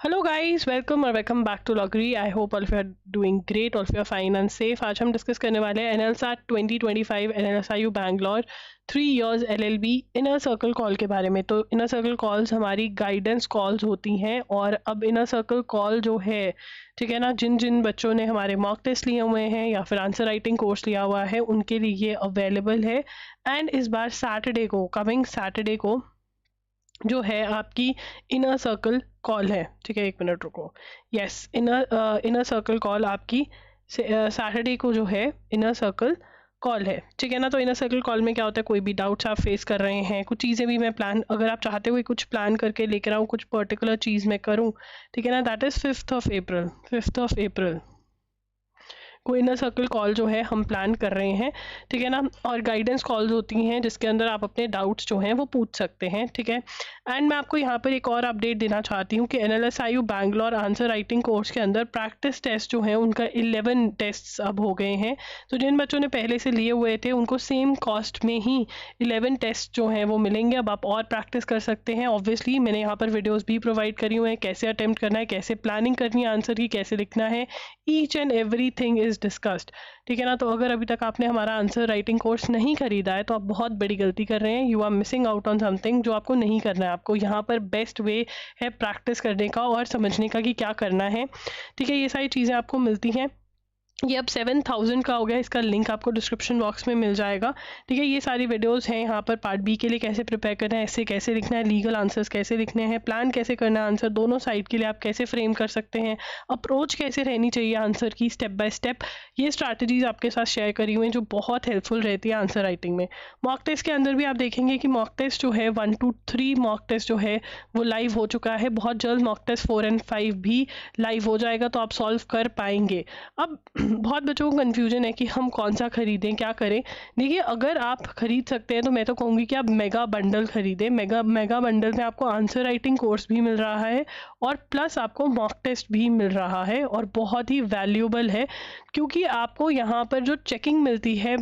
Hello guys, welcome और welcome back to लॉगरी। I hope all of you are doing great, all of you are fine and safe. आज हम discuss करने वाले हैं NLSAT 2025 NLSIU Bangalore 3 years LLB inner circle call के बारे में। तो इनर सर्कल कॉल्स हमारी गाइडेंस कॉल्स होती हैं और अब इनर सर्कल कॉल जो है, ठीक है ना, जिन जिन बच्चों ने हमारे मॉक टेस्ट लिए हुए हैं या फिर आंसर राइटिंग कोर्स लिया हुआ है उनके लिए ये अवेलेबल है। एंड इस बार सैटरडे को, कमिंग सैटरडे को जो है आपकी इनर सर्कल कॉल है। ठीक है, 1 मिनट रुको। यस, इनर सर्कल कॉल आपकी सैटरडे को जो है इनर सर्कल कॉल है। ठीक है ना। तो इनर सर्कल कॉल में क्या होता है, कोई भी डाउट्स आप फेस कर रहे हैं, कुछ चीज़ें भी मैं प्लान, अगर आप चाहते हो कुछ प्लान करके लेकर आऊँ, कुछ पर्टिकुलर चीज़ मैं करूँ, ठीक है ना, that is 5th of April को इनर सर्कल कॉल जो है हम प्लान कर रहे हैं। ठीक है ना। और गाइडेंस कॉल्स होती हैं जिसके अंदर आप अपने डाउट्स जो हैं वो पूछ सकते हैं। ठीक है। एंड मैं आपको यहाँ पर एक और अपडेट देना चाहती हूँ कि NLSIU Bangalore answer writing course के अंदर प्रैक्टिस टेस्ट जो हैं उनका 11 टेस्ट अब हो गए हैं। तो जिन बच्चों ने पहले से लिए हुए थे उनको सेम कॉस्ट में ही 11 टेस्ट जो हैं वो मिलेंगे। अब आप और प्रैक्टिस कर सकते हैं। ऑब्वियसली मैंने यहाँ पर वीडियोज़ भी प्रोवाइड करी हुए हैं, कैसे अटेम्प्ट करना है, कैसे प्लानिंग करनी है आंसर की, कैसे लिखना है, each and every thing is discussed. ठीक है ना। तो अगर अभी तक आपने हमारा आंसर राइटिंग कोर्स नहीं खरीदा है तो आप बहुत बड़ी गलती कर रहे हैं। You are missing out on something जो आपको नहीं करना है। आपको यहाँ पर बेस्ट वे है प्रैक्टिस करने का और समझने का कि क्या करना है। ठीक है, ये सारी चीज़ें आपको मिलती हैं। ये अब 7000 का हो गया, इसका लिंक आपको डिस्क्रिप्शन बॉक्स में मिल जाएगा। ठीक है, ये सारी वीडियोस हैं यहाँ पर। पार्ट बी के लिए कैसे प्रिपेयर करना है, ऐसे कैसे लिखना है, लीगल आंसर्स कैसे लिखने हैं, प्लान कैसे करना है आंसर दोनों साइड के लिए आप कैसे फ्रेम कर सकते हैं, अप्रोच कैसे रहनी चाहिए आंसर की स्टेप बाय स्टेप, ये स्ट्रैटेजीज आपके साथ शेयर करी हुई हैं जो बहुत हेल्पफुल रहती है आंसर राइटिंग में। मॉक टेस्ट के अंदर भी आप देखेंगे कि मॉक टेस्ट जो है 1 to 3 मॉक टेस्ट जो है वो लाइव हो चुका है। बहुत जल्द मॉक टेस्ट 4 and 5 भी लाइव हो जाएगा, तो आप सॉल्व कर पाएंगे। अब बहुत बच्चों को कन्फ्यूजन है कि हम कौन सा खरीदें, क्या करें। देखिए, अगर आप खरीद सकते हैं तो मैं तो कहूँगी कि आप मेगा बंडल खरीदें। मेगा बंडल में आपको आंसर राइटिंग कोर्स भी मिल रहा है और प्लस आपको मॉक टेस्ट भी मिल रहा है और बहुत ही वैल्यूएबल है, क्योंकि आपको यहाँ पर जो चेकिंग मिलती है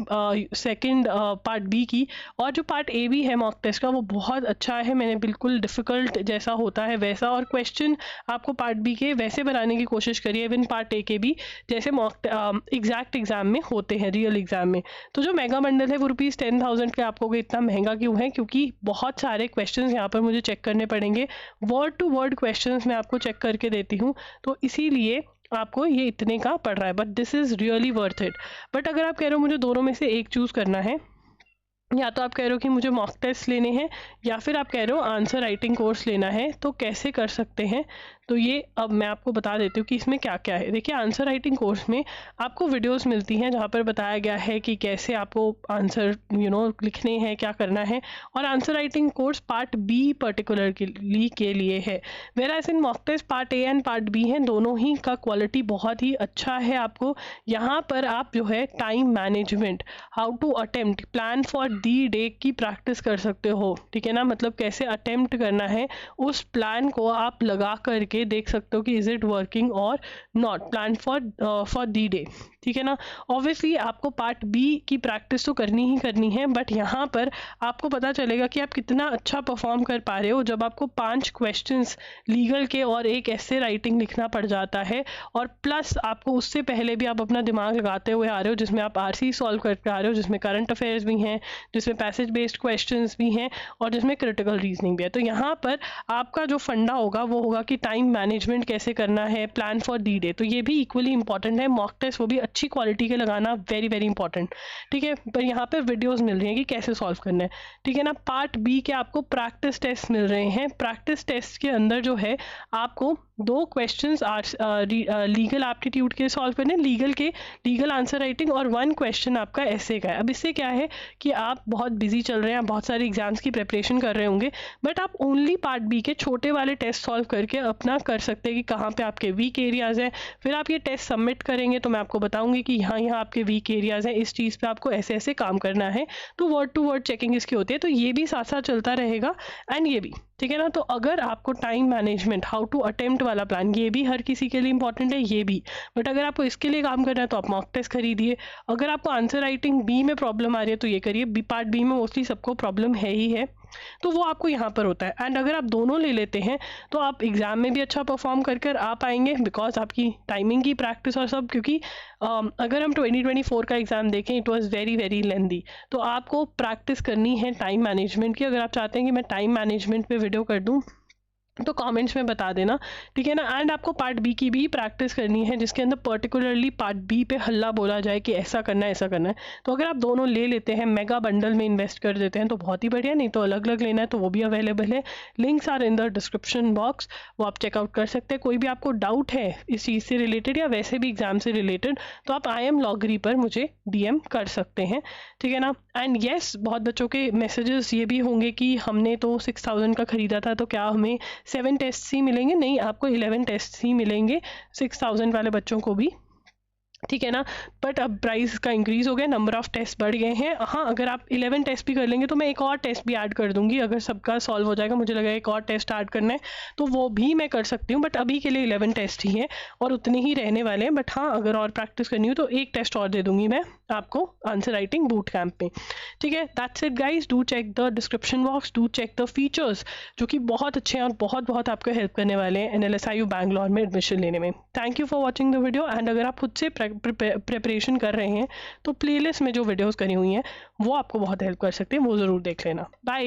सेकंड पार्ट बी की और जो पार्ट ए भी है मॉक टेस्ट का वो बहुत अच्छा है। मैंने बिल्कुल डिफ़िकल्ट जैसा होता है वैसा, और क्वेश्चन आपको पार्ट बी के वैसे बनाने की कोशिश करिए, इवन पार्ट ए के भी जैसे मॉक एग्जैक्ट एग्जाम में होते हैं, रियल एग्जाम में। तो जो मेगा बंडल है वो ₹10,000 के आपको इतना महंगा क्यों है, क्योंकि बहुत सारे क्वेश्चंस यहाँ पर मुझे चेक करने पड़ेंगे। वर्ड टू वर्ड क्वेश्चंस मैं आपको चेक करके देती हूँ, तो इसीलिए आपको ये इतने का पड़ रहा है। But this is really worth it. But अगर आप कह रहे हो मुझे दोनों में से एक चूज़ करना है, या तो आप कह रहे हो कि मुझे मॉक टेस्ट लेने हैं या फिर आप कह रहे हो आंसर राइटिंग कोर्स लेना है, तो कैसे कर सकते हैं। तो ये अब मैं आपको बता देती हूँ कि इसमें क्या क्या है। देखिए, आंसर राइटिंग कोर्स में आपको वीडियोस मिलती हैं जहाँ पर बताया गया है कि कैसे आपको आंसर लिखने हैं, क्या करना है। और answer writing course part B particular के लिए है, whereas in mock test part A and part B हैं, दोनों ही का क्वालिटी बहुत ही अच्छा है। आपको यहाँ पर आप जो है time management, how to attempt, plan for the day की प्रैक्टिस कर सकते हो। ठीक है ना, मतलब कैसे अटेम्प्ट करना है उस प्लान को आप लगा करके देख सकते हो कि इज इट वर्किंग और not, plan for the day. ठीक है ना। ऑब्वियसली आपको पार्ट बी की प्रैक्टिस तो करनी ही करनी है, बट यहाँ पर आपको पता चलेगा कि आप कितना अच्छा परफॉर्म कर पा रहे हो जब आपको 5 क्वेश्चंस लीगल के और एक ऐसे राइटिंग लिखना पड़ जाता है। और प्लस आपको उससे पहले भी आप अपना दिमाग लगाते हुए आ रहे हो, जिसमें आप आरसी सॉल्व करके आ रहे हो, जिसमें करंट अफेयर्स भी हैं, जिसमें पैसेज बेस्ड क्वेश्चंस भी हैं और जिसमें क्रिटिकल रीजनिंग भी है। तो यहाँ पर आपका जो फंडा होगा वो होगा कि टाइम मैनेजमेंट कैसे करना है, प्लान फॉर दी डे। तो ये भी इक्वली इंपॉर्टेंट है। मॉक टेस्ट वो भी अच्छी क्वालिटी के लगाना वेरी वेरी इंपॉर्टेंट। ठीक है, पर यहाँ पर वीडियोस मिल रही हैं कि कैसे सॉल्व करना है। ठीक है ना। पार्ट बी के आपको प्रैक्टिस टेस्ट मिल रहे हैं। प्रैक्टिस टेस्ट के अंदर जो है आपको 2 क्वेश्चंस लीगल एप्टीट्यूड के सॉल्व करने, लीगल आंसर राइटिंग, और 1 क्वेश्चन आपका ऐसे का है। अब इससे क्या है कि आप बहुत बिजी चल रहे हैं, बहुत सारे एग्जाम्स की प्रिपरेशन कर रहे होंगे, बट आप ओनली पार्ट बी के छोटे वाले टेस्ट सॉल्व करके अपना कर सकते हैं कि कहाँ पे आपके वीक एरियाज हैं। फिर आप ये टेस्ट सबमिट करेंगे तो मैं आपको बताऊंगी कि यहाँ आपके वीक एरियाज हैं, इस चीज़ पे आपको ऐसे ऐसे काम करना है। तो वर्ड टू वर्ड चेकिंग इसकी होती है, तो ये भी साथ साथ चलता रहेगा एंड ये भी। ठीक है ना। तो अगर आपको time management, how to attempt वाला प्लान, ये भी हर किसी के लिए इंपॉर्टेंट है, ये भी। बट अगर आपको इसके लिए काम करना है तो आप मॉक टेस्ट खरीदिए। अगर आपको आंसर राइटिंग बी में प्रॉब्लम आ रही है तो ये करिए। पार्ट बी में मोस्टली सबको प्रॉब्लम है ही है। तो वो आपको यहाँ पर होता है। एंड अगर आप दोनों ले लेते हैं तो आप एग्ज़ाम में भी अच्छा परफॉर्म कर आ पाएंगे, बिकॉज आपकी टाइमिंग की प्रैक्टिस और सब, क्योंकि अगर हम 2024 का एग्ज़ाम देखें it was very very lengthy, तो आपको प्रैक्टिस करनी है टाइम मैनेजमेंट की। अगर आप चाहते हैं कि मैं टाइम मैनेजमेंट पे वीडियो कर दूँ तो कमेंट्स में बता देना, ठीक है ना। एंड आपको पार्ट बी की भी प्रैक्टिस करनी है, जिसके अंदर पर्टिकुलरली पार्ट बी पे हल्ला बोला जाए कि ऐसा करना है ऐसा करना है। तो अगर आप दोनों ले लेते हैं, मेगा बंडल में इन्वेस्ट कर देते हैं तो बहुत ही बढ़िया, नहीं तो अलग अलग लेना है तो वो भी अवेलेबल है। Links are in the description box, वो आप चेकआउट कर सकते हैं। कोई भी आपको डाउट है इस चीज़ से रिलेटेड या वैसे भी एग्जाम से रिलेटेड तो आप IM Loggery पर मुझे DM कर सकते हैं, ठीक है ना। एंड येस, बहुत बच्चों के मैसेजेस ये भी होंगे कि हमने तो 6000 का ख़रीदा था तो क्या हमें 7 टेस्ट ही मिलेंगे? नहीं, आपको 11 टेस्ट ही मिलेंगे 6000 वाले बच्चों को भी, ठीक है ना। बट अब प्राइस का इंक्रीज़ हो गया, नंबर ऑफ टेस्ट बढ़ गए हैं। हाँ, अगर आप 11 टेस्ट भी कर लेंगे तो मैं एक और टेस्ट भी ऐड कर दूंगी, अगर सबका सॉल्व हो जाएगा, मुझे लगा एक और टेस्ट ऐड करना है तो वो भी मैं कर सकती हूँ। बट अभी के लिए 11 टेस्ट ही हैं और उतने ही रहने वाले हैं। बट हाँ, अगर और प्रैक्टिस करनी हो तो एक टेस्ट और दे दूंगी मैं आपको आंसर राइटिंग बूट कैंप में, ठीक है। That's it guys, do check the description box, do check the features जो कि बहुत अच्छे हैं और बहुत बहुत आपको हेल्प करने वाले हैं NLSIU बैंगलोर में एडमिशन लेने में। Thank you for watching the video. And अगर आप खुद से प्रिपरेशन कर रहे हैं तो प्लेलिस्ट में जो वीडियोस करी हुई हैं वो आपको बहुत हेल्प कर सकते हैं, वो ज़रूर देख लेना। बाय।